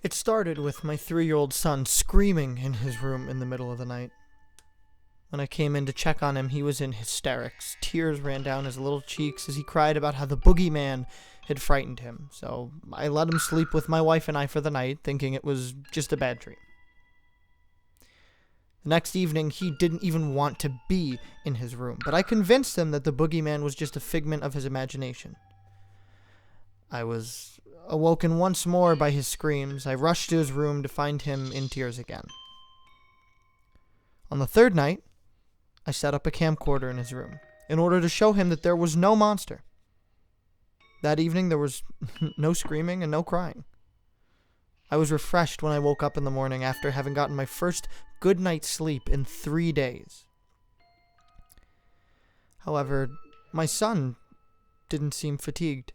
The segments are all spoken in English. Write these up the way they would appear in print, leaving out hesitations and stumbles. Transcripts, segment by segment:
It started with my 3-year-old son screaming in his room in the middle of the night. When I came in to check on him, he was in hysterics. Tears ran down his little cheeks as he cried about how the Boogeyman had frightened him. So I let him sleep with my wife and I for the night, thinking it was just a bad dream. The next evening, he didn't even want to be in his room, but I convinced him that the Boogeyman was just a figment of his imagination. I was awoken once more by his screams. I rushed to his room to find him in tears again. On the third night, I set up a camcorder in his room in order to show him that there was no monster. That evening, there was no screaming and no crying. I was refreshed when I woke up in the morning after having gotten my first good night's sleep in 3 days. However, my son didn't seem fatigued.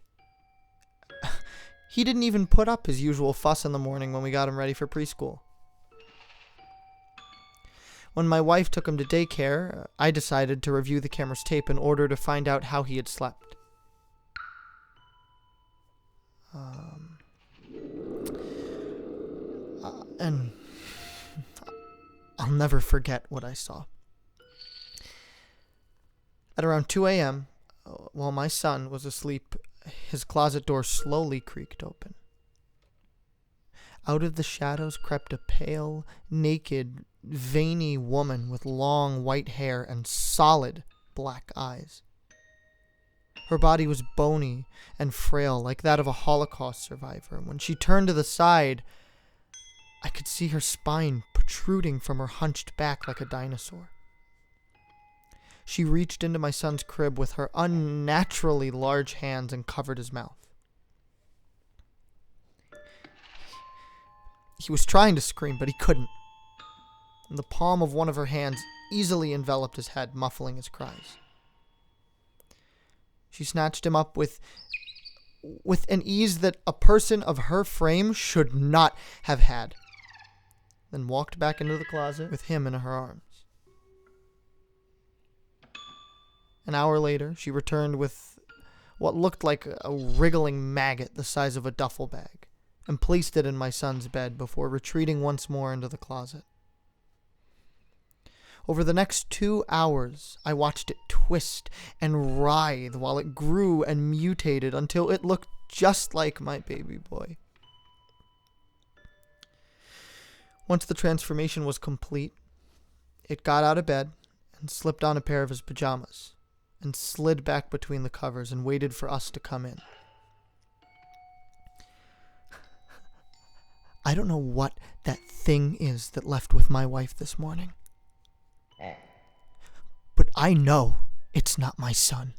He didn't even put up his usual fuss in the morning when we got him ready for preschool. When my wife took him to daycare, I decided to review the camera's tape in order to find out how he had slept. And I'll never forget what I saw. At around 2 a.m., while my son was asleep, his closet door slowly creaked open. Out of the shadows crept a pale, naked, veiny woman with long white hair and solid black eyes. Her body was bony and frail, like that of a Holocaust survivor. When she turned to the side, I could see her spine protruding from her hunched back like a dinosaur. She reached into my son's crib with her unnaturally large hands and covered his mouth. He was trying to scream, but he couldn't. And the palm of one of her hands easily enveloped his head, muffling his cries. She snatched him up with an ease that a person of her frame should not have had, then walked back into the closet with him in her arms. An hour later, she returned with what looked like a wriggling maggot the size of a duffel bag, and placed it in my son's bed before retreating once more into the closet. Over the next 2 hours, I watched it twist and writhe while it grew and mutated until it looked just like my baby boy. Once the transformation was complete, it got out of bed and slipped on a pair of his pajamas and slid back between the covers and waited for us to come in. I don't know what that thing is that left with my wife this morning, but I know it's not my son.